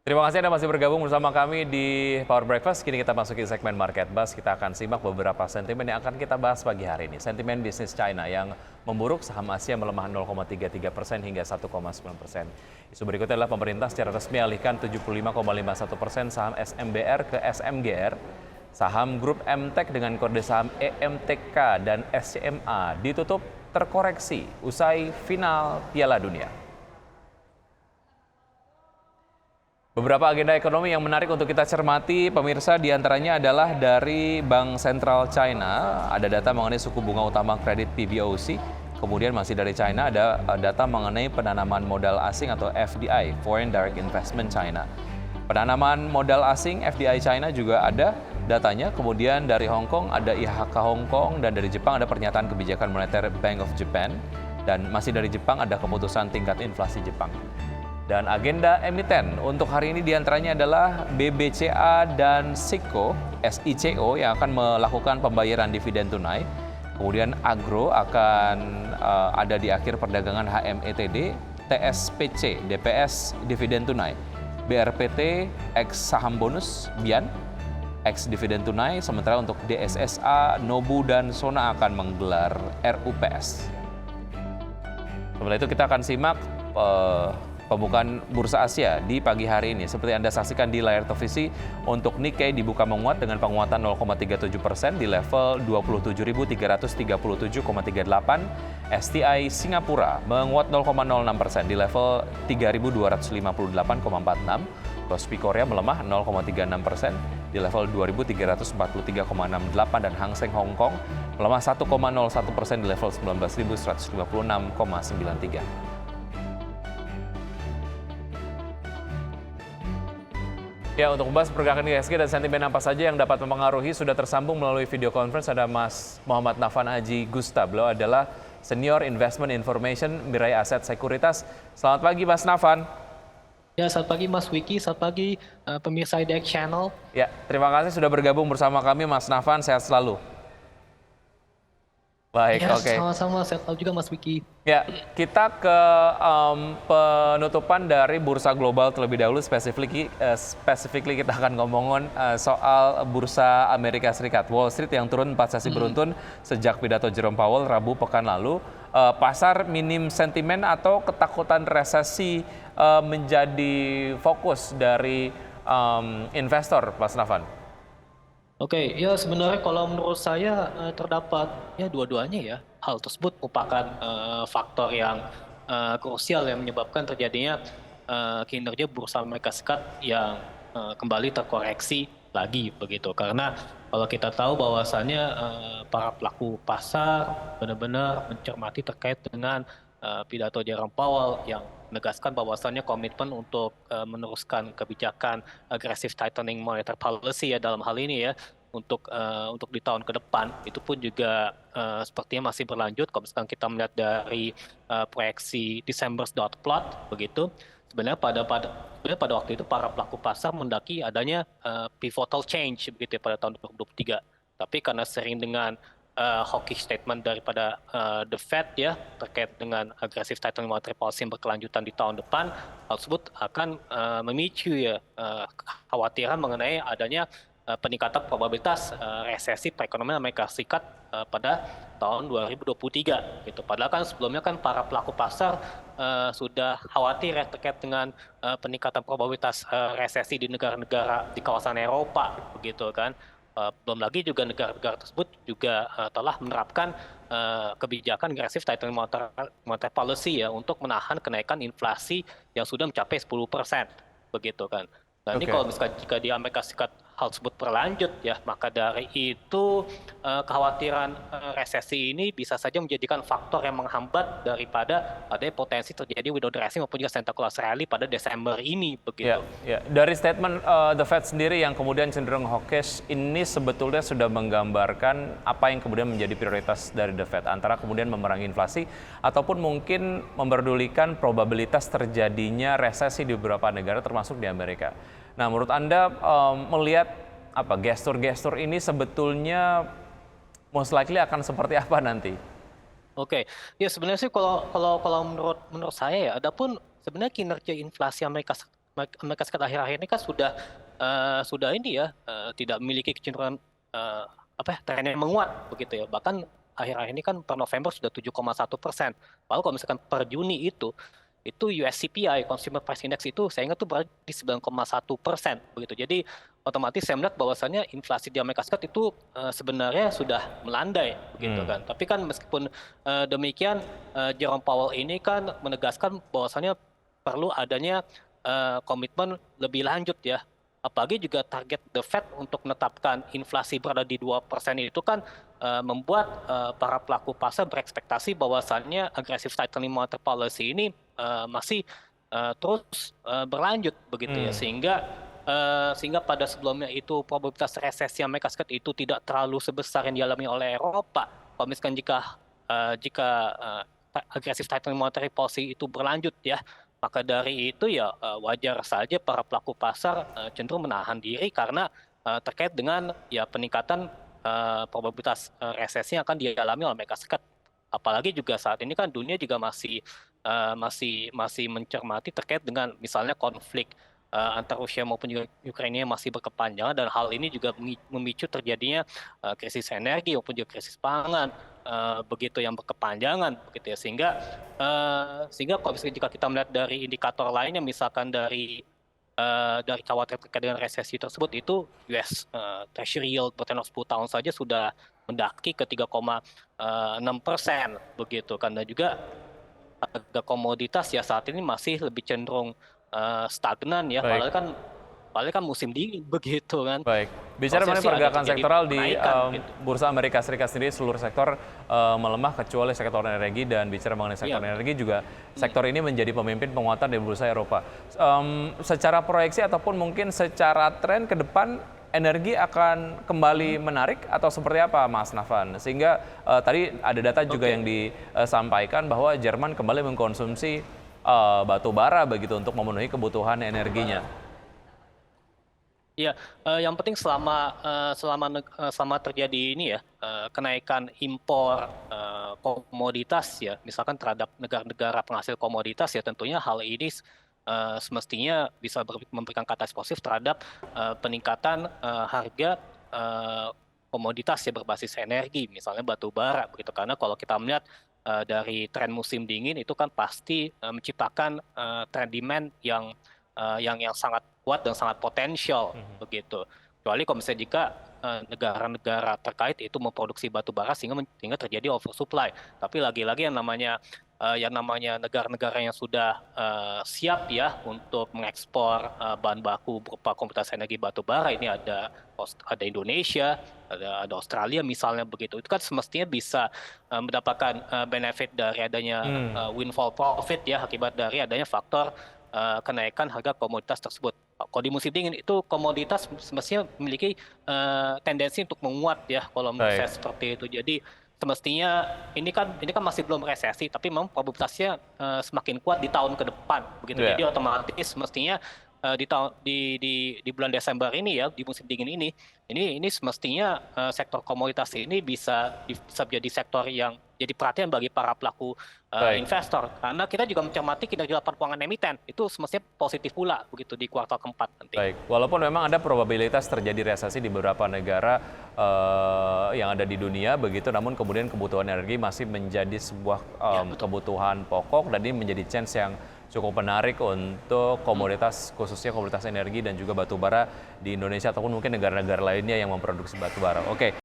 Terima kasih Anda masih bergabung bersama kami di Power Breakfast. Kini kita masuki segmen Market Buzz. Kita akan simak beberapa sentimen yang akan kita bahas pagi hari ini. Sentimen bisnis China yang memburuk, saham Asia melemah 0,33% hingga 1,9%. Isu berikutnya adalah pemerintah secara resmi alihkan 75,51% saham SMBR ke SMGR. Saham grup MTEK dengan kode saham EMTK dan SCMA ditutup terkoreksi usai final Piala Dunia. Beberapa agenda ekonomi yang menarik untuk kita cermati, pemirsa, diantaranya adalah dari Bank Sentral China. Ada data mengenai suku bunga utama kredit PBOC. Kemudian masih dari China ada data mengenai penanaman modal asing atau FDI, Foreign Direct Investment China. Penanaman modal asing FDI China juga ada datanya. Kemudian dari Hong Kong ada IHK Hong Kong, dan dari Jepang ada pernyataan kebijakan moneter Bank of Japan. Dan masih dari Jepang ada keputusan tingkat inflasi Jepang. Dan agenda emiten untuk hari ini diantaranya adalah BBCA dan SICO yang akan melakukan pembayaran dividen tunai. Kemudian Agro akan ada di akhir perdagangan HMETD, TSPC, DPS dividen tunai, BRPT X saham bonus, BIAN X dividen tunai, sementara untuk DSSA, Nobu, dan Sona akan menggelar RUPS. Setelah itu kita akan simak pembukaan bursa Asia di pagi hari ini. Seperti Anda saksikan di layar televisi, untuk Nikkei dibuka menguat dengan penguatan 0,37% di level 27.337,38. STI Singapura menguat 0,06% di level 3.258,46. Kospi Korea melemah 0,36% di level 2.343,68, dan Hang Seng Hong Kong melemah 1,01% di level 19.156,93. Ya, untuk membahas pergerakan IHSG dan sentimen apa saja yang dapat mempengaruhi, sudah tersambung melalui video conference ada Mas Muhammad Nafan Haji Gusta. Beliau adalah Senior Investment Information Mirai Aset Sekuritas. Selamat pagi Mas Nafan. Ya, selamat pagi Mas Wiki, selamat pagi pemirsa IDX Channel. Ya, terima kasih sudah bergabung bersama kami Mas Nafan, sehat selalu. Baik, ya, oke. Sama-sama, sehat juga Mas Wiki. Ya, kita ke penutupan dari bursa global terlebih dahulu. Specifically kita akan ngomongin soal bursa Amerika Serikat. Wall Street yang turun 4 sesi beruntun sejak pidato Jerome Powell Rabu pekan lalu. Pasar minim sentimen atau ketakutan resesi menjadi fokus dari investor, Mas Nafan. Oke, ya sebenarnya kalau menurut saya terdapat ya dua-duanya ya. Hal tersebut merupakan faktor yang krusial yang menyebabkan terjadinya kinerja bursa Amerika Serikat yang kembali terkoreksi lagi begitu. Karena kalau kita tahu bahwasannya para pelaku pasar benar-benar mencermati terkait dengan pidato Jerome Powell yang menegaskan bahwasannya komitmen untuk meneruskan kebijakan aggressive tightening monetary policy ya dalam hal ini ya untuk di tahun ke depan itu pun juga sepertinya masih berlanjut. Kalau misalkan kita melihat dari proyeksi December's dot plot begitu, sebenarnya pada waktu itu para pelaku pasar mendaki adanya pivotal change begitu ya, pada tahun 2023. Tapi karena sering dengan hawkish statement daripada the Fed ya terkait dengan aggressive tightening monetary policy yang berkelanjutan di tahun depan, hal tersebut akan memicu ya kekhawatiran mengenai adanya peningkatan probabilitas resesi perekonomian Amerika Serikat pada tahun 2023 gitu. Padahal kan sebelumnya kan para pelaku pasar sudah khawatir ya terkait dengan peningkatan probabilitas resesi di negara-negara di kawasan Eropa begitu kan. Belum lagi juga negara-negara tersebut juga telah menerapkan kebijakan agresif tightening monetary policy ya untuk menahan kenaikan inflasi yang sudah mencapai 10% begitu kan. Dan ini kalau misalkan jika di Amerika Serikat hal tersebut berlanjut ya, maka dari itu kekhawatiran resesi ini bisa saja menjadikan faktor yang menghambat daripada adanya potensi terjadi window dressing maupun juga Santa Claus rally pada Desember ini begitu. Ya. Dari statement The Fed sendiri yang kemudian cenderung hawkish ini sebetulnya sudah menggambarkan apa yang kemudian menjadi prioritas dari The Fed, antara kemudian memerangi inflasi ataupun mungkin memperdulikan probabilitas terjadinya resesi di beberapa negara termasuk di Amerika. Nah, menurut Anda melihat apa gestur-gestur ini sebetulnya most likely akan seperti apa nanti? Oke, ya sebenarnya sih kalau menurut saya ya, adapun sebenarnya kinerja inflasi Amerika Amerika Serikat akhir-akhir ini kan sudah ini ya, tidak memiliki kecenderungan tren yang menguat begitu ya. Bahkan akhir-akhir ini kan per November sudah 7,1%. Lalu kalau misalkan per Juni itu US CPI Consumer Price Index itu saya ingat tuh berada di 9,1% begitu. Jadi otomatis saya melihat bahwasannya inflasi di Amerika Serikat itu sebenarnya sudah melandai begitu kan. Tapi kan meskipun demikian Jerome Powell ini kan menegaskan bahwasannya perlu adanya komitmen lebih lanjut ya. Apalagi juga target The Fed untuk menetapkan inflasi berada di 2% itu kan membuat para pelaku pasar berekspektasi bahwasannya aggressive tightening monetary policy ini masih terus berlanjut begitu ya, sehingga pada sebelumnya itu probabilitas resesi Amerika Serikat itu tidak terlalu sebesar yang dialami oleh Eropa. Kalau misalkan jika aggressive tightening monetary policy itu berlanjut ya, maka dari itu ya wajar saja para pelaku pasar cenderung menahan diri karena terkait dengan ya peningkatan probabilitas resesi yang akan dialami oleh Amerika Serikat. Apalagi juga saat ini kan dunia juga masih mencermati terkait dengan misalnya konflik antara Rusia maupun juga Ukraina yang masih berkepanjangan, dan hal ini juga memicu terjadinya krisis energi maupun juga krisis pangan begitu yang berkepanjangan begitu ya, sehingga kalau misalnya jika kita melihat dari indikator lainnya misalkan dari khawatir terkait dengan resesi tersebut, itu US Treasury yield bertenor 10 tahun saja sudah mendaki ke 3,6% begitu kan, dan juga harga komoditas ya saat ini masih lebih cenderung stagnan ya, Baik. padahal kan musim dingin begitu kan. Baik, bicara mengenai Prosesnya ada pergerakan terjadi sektoral di penaikan gitu. Bursa Amerika Serikat sendiri, seluruh sektor melemah kecuali sektor energi, dan bicara mengenai sektor Iya. energi juga sektor ini menjadi pemimpin penguatan di bursa Eropa. Secara proyeksi ataupun mungkin secara tren ke depan, energi akan kembali menarik atau seperti apa, Mas Nafan? Sehingga tadi ada data juga yang disampaikan bahwa Jerman kembali mengkonsumsi batu bara begitu untuk memenuhi kebutuhan energinya. Iya, yang penting selama terjadi ini ya, kenaikan impor komoditas ya, misalkan terhadap negara-negara penghasil komoditas ya, tentunya hal ini semestinya bisa memberikan katalis positif terhadap peningkatan harga komoditas ya berbasis energi, misalnya batu bara begitu. Karena kalau kita melihat dari tren musim dingin itu kan pasti menciptakan tren demand yang sangat kuat dan sangat potensial begitu. Kecuali kalau misalnya jika negara-negara terkait itu memproduksi batu bara sehingga terjadi oversupply. Tapi lagi-lagi yang namanya negara-negara yang sudah siap ya untuk mengekspor bahan baku berupa komoditas energi batu bara, ini ada Indonesia, ada Australia misalnya begitu. Itu kan semestinya bisa mendapatkan benefit dari adanya windfall profit ya, akibat dari adanya faktor kenaikan harga komoditas tersebut. Kalau di musim dingin itu komoditas semestinya memiliki tendensi untuk menguat ya, kalau menurut saya seperti itu. Jadi semestinya ini kan masih belum resesi, tapi memang probabilitasnya semakin kuat di tahun ke depan begitu. Jadi otomatis semestinya di bulan Desember ini ya, di musim dingin ini semestinya sektor komoditas ini bisa menjadi sektor yang jadi perhatian bagi para pelaku investor, karena kita juga mencermati kinerja laporan keuangan emiten itu semestinya positif pula begitu di kuartal keempat nanti. Baik, walaupun memang ada probabilitas terjadi resesi di beberapa negara yang ada di dunia begitu, namun kemudian kebutuhan energi masih menjadi sebuah kebutuhan pokok, dan ini menjadi chance yang cukup menarik untuk komoditas, khususnya komoditas energi dan juga batu bara di Indonesia ataupun mungkin negara-negara lainnya yang memproduksi batu bara. Oke.